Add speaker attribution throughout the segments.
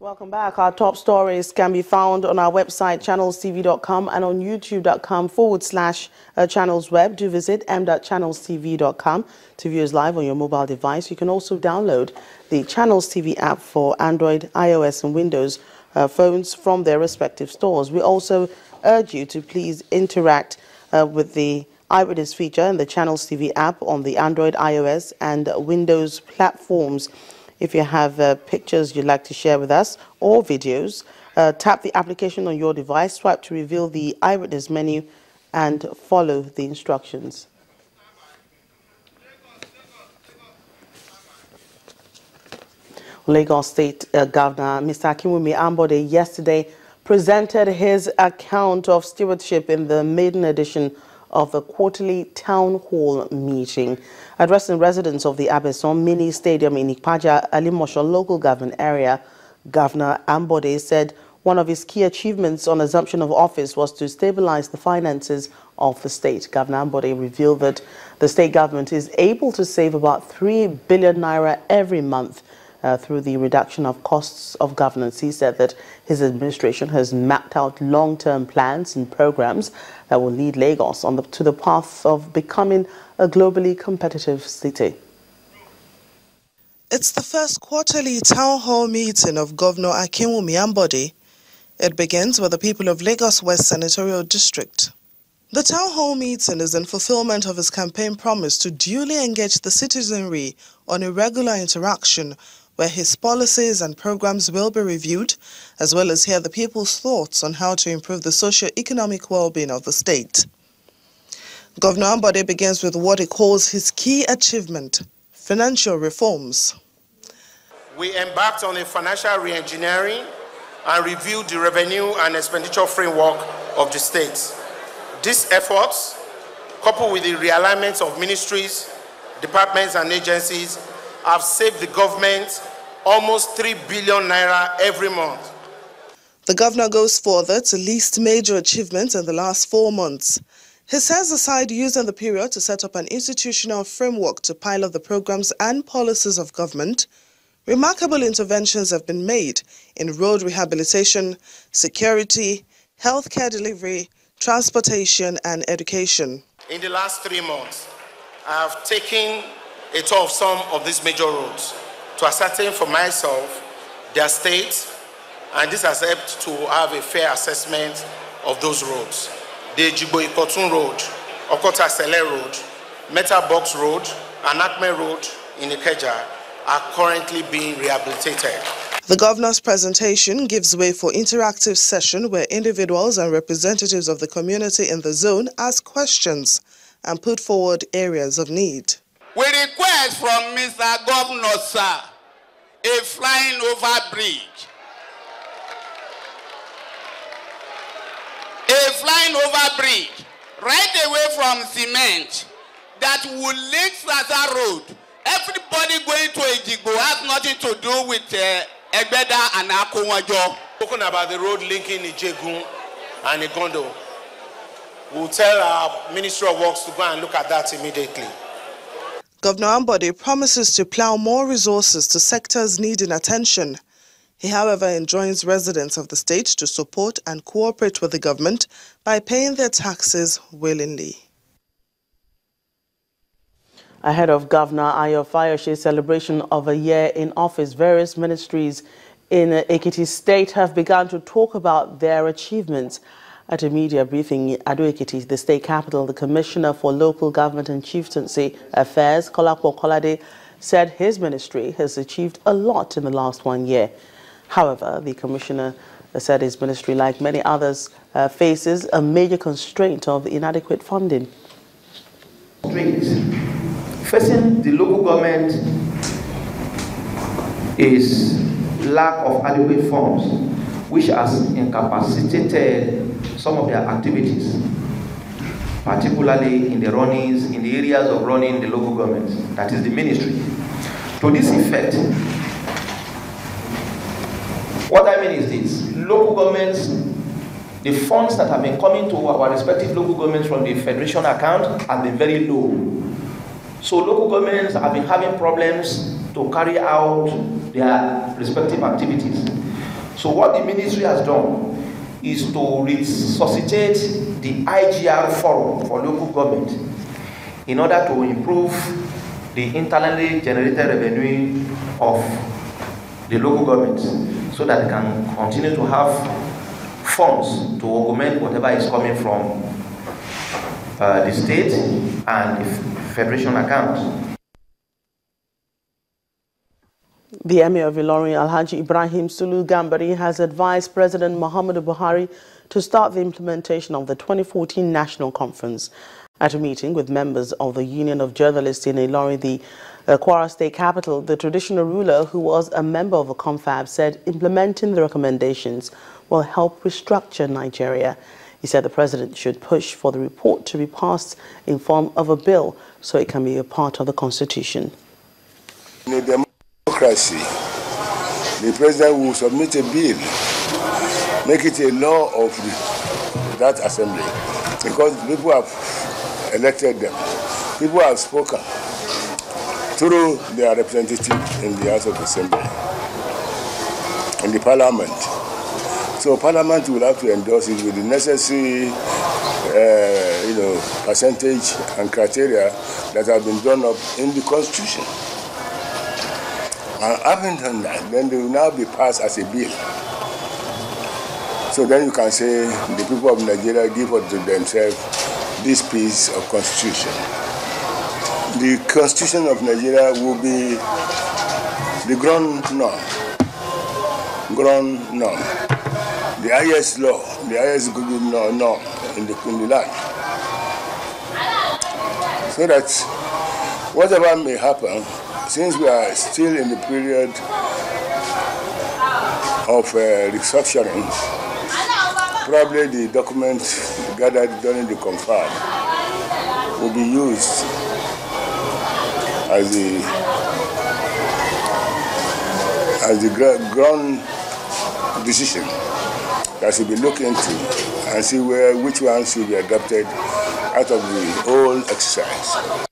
Speaker 1: Welcome back. Our top stories can be found on our website, channelstv.com, and on youtube.com/channelsweb. Do visit m.channelstv.com to view us live on your mobile device. You can also download the Channels TV app for Android, iOS, and Windows phones from their respective stores. We also urge you to please interact with the Eyewitness feature in the Channels TV app on the Android, iOS, and Windows platforms. If you have pictures you'd like to share with us or videos, tap the application on your device, swipe to reveal the Eyewitness menu, and follow the instructions. Lagos State Governor Mr. Akinwumi Ambode yesterday presented his account of stewardship in the maiden edition of the quarterly town hall meeting. Addressing residents of the Abeson Mini Stadium in Ikpaja, Alimosho local government area, Governor Ambode said one of his key achievements on assumption of office was to stabilize the finances of the state. Governor Ambode revealed that the state government is able to save about 3 billion naira every month through the reduction of costs of governance. He said that his administration has mapped out long-term plans and programs that will lead Lagos to the path of becoming a globally competitive city.
Speaker 2: It's the first quarterly town hall meeting of Governor Akinwumi Ambode. It begins with the people of Lagos West Senatorial District. The town hall meeting is in fulfillment of his campaign promise to duly engage the citizenry on a regular interaction where his policies and programs will be reviewed, as well as hear the people's thoughts on how to improve the socio-economic well-being of the state. Governor Ambode begins with what he calls his key achievement, financial reforms.
Speaker 3: We embarked on a financial re-engineering and reviewed the revenue and expenditure framework of the state. These efforts, coupled with the realignment of ministries, departments and agencies, have saved the government almost 3 billion naira every month.
Speaker 2: The governor goes further to list major achievements in the last 4 months. He says aside using the period to set up an institutional framework to pilot the programs and policies of government, remarkable interventions have been made in road rehabilitation, security, healthcare delivery, transportation and education.
Speaker 3: In the last 3 months, I have taken a tour of some of these major roads to ascertain for myself their state, and this has helped to have a fair assessment of those roads. The Jibo-Ikotun Road, Okota-Sele Road, Meta Box Road, and Akme Road in Ikeja are currently being rehabilitated.
Speaker 2: The governor's presentation gives way for interactive session where individuals and representatives of the community in the zone ask questions and put forward areas of need.
Speaker 4: We request from Mr. Governor, sir, a flying over bridge. A flying over bridge right away from cement that will link Sasa Road. Everybody going to Ejigbo has nothing to do with Egbeda and Akowajo.
Speaker 3: Talking about the road linking Ijegun and Igondo. We'll tell our Ministry of Works to go and look at that immediately.
Speaker 2: Governor Ambode promises to plow more resources to sectors needing attention. He, however, enjoins residents of the state to support and cooperate with the government by paying their taxes willingly.
Speaker 1: Ahead of Governor Ayo Fayoshe's celebration of a year in office, various ministries in EKITI State have begun to talk about their achievements. At a media briefing in Ado-Ekiti, the state capital, the Commissioner for Local Government and Chieftaincy Affairs, Kolapo Kolade, said his ministry has achieved a lot in the last 1 year. However, the Commissioner said his ministry, like many others, faces a major constraint of inadequate funding.
Speaker 5: Facing the local government is lack of adequate funds, which has incapacitated some of their activities, particularly in the runnings, in the areas of running the local government, that is the ministry. To this effect, what I mean is this: local governments, the funds that have been coming to our respective local governments from the federation account have been very low. So local governments have been having problems to carry out their respective activities. So what the ministry has done is to resuscitate the IGR forum for local government in order to improve the internally generated revenue of the local governments so that they can continue to have funds to augment whatever is coming from the state and the federation accounts.
Speaker 1: The Emir of Ilorin, Alhaji Ibrahim Sulu Gambari, has advised President Muhammadu Buhari to start the implementation of the 2014 National Conference. At a meeting with members of the Union of Journalists in Ilorin, the Kwara State capital, the traditional ruler, who was a member of the CONFAB, said implementing the recommendations will help restructure Nigeria. He said the president should push for the report to be passed in form of a bill so it can be a part of the constitution.
Speaker 6: In a democracy, the president will submit a bill, make it a law of that assembly, because people have elected them. People have spoken through their representative in the House of Assembly, in the Parliament. So Parliament will have to endorse it with the necessary percentage and criteria that have been drawn up in the Constitution. And having done that, then they will now be passed as a bill. So then you can say the people of Nigeria give up to themselves this piece of Constitution. The Constitution of Nigeria will be the ground norm, the highest law, the highest norm in the land. So that whatever may happen, since we are still in the period of restructuring, probably the documents gathered during the CONFAB will be used as the ground decision that should be looked into and see which one should be adopted out of the whole exercise.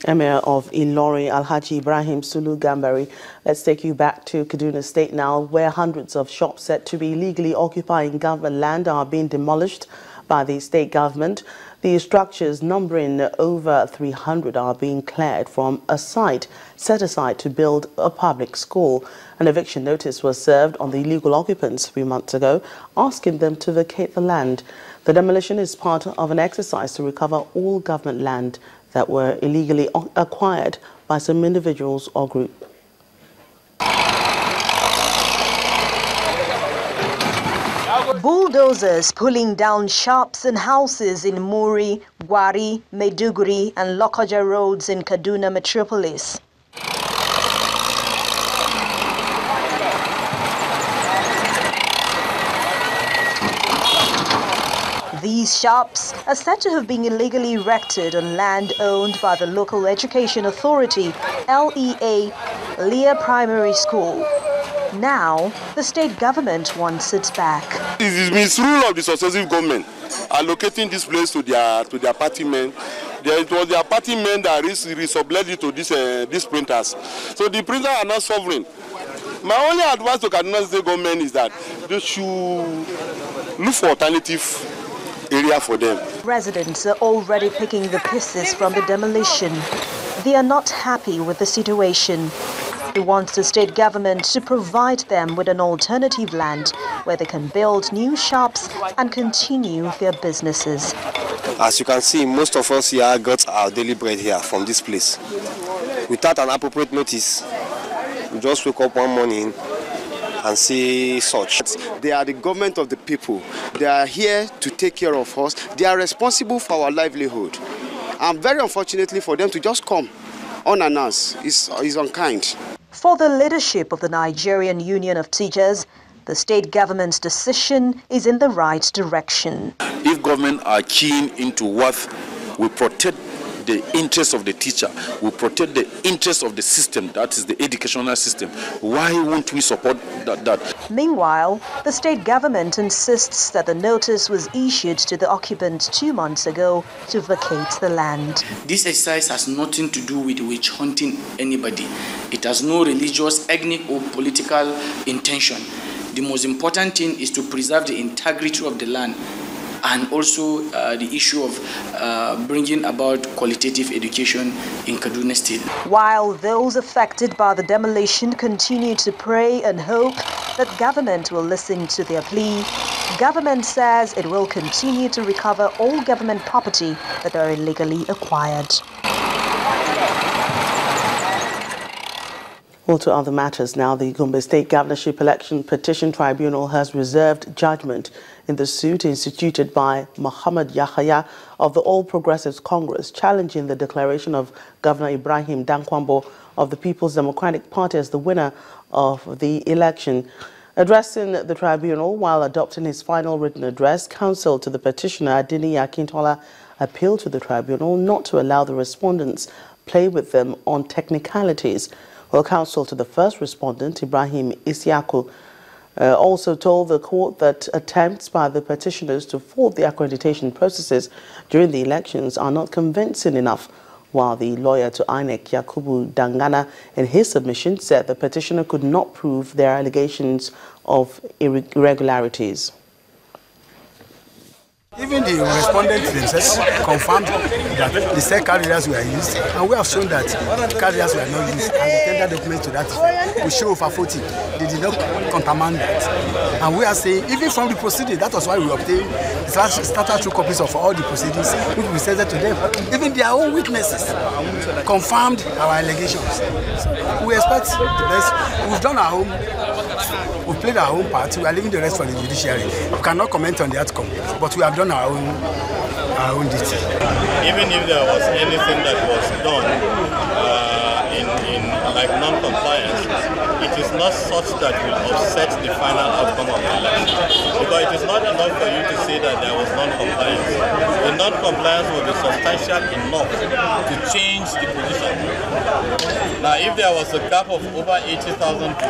Speaker 1: Emir of Ilorin, Alhaji Ibrahim Sulu Gambari. Let's take you back to Kaduna State now, where hundreds of shops said to be illegally occupying government land are being demolished by the state government. The structures, numbering over 300, are being cleared from a site set aside to build a public school. An eviction notice was served on the illegal occupants 3 months ago, asking them to vacate the land. The demolition is part of an exercise to recover all government land that were illegally acquired by some individuals or groups.
Speaker 7: Bulldozers pulling down shops and houses in Muri, Buhari, Maiduguri and Lokoja roads in Kaduna metropolis. These shops are said to have been illegally erected on land owned by the local education authority, LEA, Leah Primary School. Now, the state government wants it back.
Speaker 8: It is misrule of the successive government allocating this place to their party men. It was their party men that resubletted to these printers. So the printers are not sovereign. My only advice to Kaduna State government is that they should look for alternative area for them.
Speaker 7: Residents are already picking the pieces from the demolition. They are not happy with the situation. He wants the state government to provide them with an alternative land where they can build new shops and continue their businesses.
Speaker 9: As you can see, most of us here got our daily bread here from this place. Without an appropriate notice, we just wake up one morning and see such. They are the government of the people. They are here to take care of us. They are responsible for our livelihood. And very unfortunately for them to just come unannounced is unkind.
Speaker 7: For the leadership of the Nigerian Union of Teachers, the state government's decision is in the right direction.
Speaker 10: If government are keen into what will protect the interests of the teacher, will protect the interests of the system, that is the educational system, why won't we support that.
Speaker 7: Meanwhile, the state government insists that the notice was issued to the occupants 2 months ago to vacate the land.
Speaker 11: This exercise has nothing to do with witch hunting anybody. It has no religious, ethnic, or political intention. The most important thing is to preserve the integrity of the land, and also the issue of bringing about qualitative education in Kaduna State.
Speaker 7: While those affected by the demolition continue to pray and hope that government will listen to their plea, government says it will continue to recover all government property that are illegally acquired.
Speaker 1: Well, to other matters now, the Gombe State Governorship Election Petition Tribunal has reserved judgment in the suit instituted by Muhammad Yahaya of the All Progressives Congress, challenging the declaration of Governor Ibrahim Dankwambo of the People's Democratic Party as the winner of the election. Addressing the tribunal while adopting his final written address, counsel to the petitioner Adini Akintola appealed to the tribunal not to allow the respondents play with them on technicalities. Well, counsel to the first respondent, Ibrahim Isiaku, also told the court that attempts by the petitioners to fault the accreditation processes during the elections are not convincing enough, while the lawyer to INEC, Yakubu Dangana, in his submission said the petitioner could not prove their allegations of irregularities.
Speaker 12: Even the respondents themselves confirmed that the said carriers were used, and we have shown that carriers were not used, and the tender documents to that effect. We show over 40. They did not countermand that. And we are saying, even from the proceedings, that was why we obtained statutory copies of all the proceedings, which we sent to them. Even their own witnesses confirmed our allegations. So we expect the best. We've done our own. We've played our own part. We are leaving the rest for the judiciary. We cannot comment on the outcome, but we have done our own duty.
Speaker 13: Even if there was anything that was done in like non-compliance, it is not such that will offset the final outcome of the election. Because it is not enough for you to say that there was non-compliance. The non-compliance will be substantial enough to change the position. Now, if there was a gap of over 80,000 votes,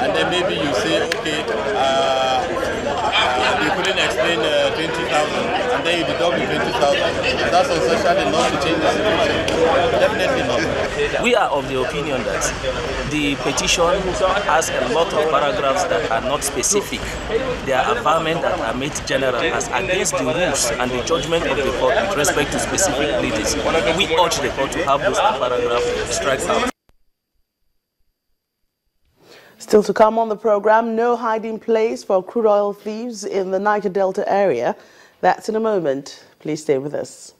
Speaker 13: and then maybe you say, okay, you couldn't explain 20,000, and then you deduct the 20,000, that's substantial enough to change the situation. Definitely not.
Speaker 14: We are of the opinion that the petition has a lot of paragraphs that are not specific. They are averment that are made general as against the rules and the judgment of the court with respect to specific pleadings. We urge the court to have those paragraphs strike out.
Speaker 1: Still to come on the program, no hiding place for crude oil thieves in the Niger Delta area. That's in a moment. Please stay with us.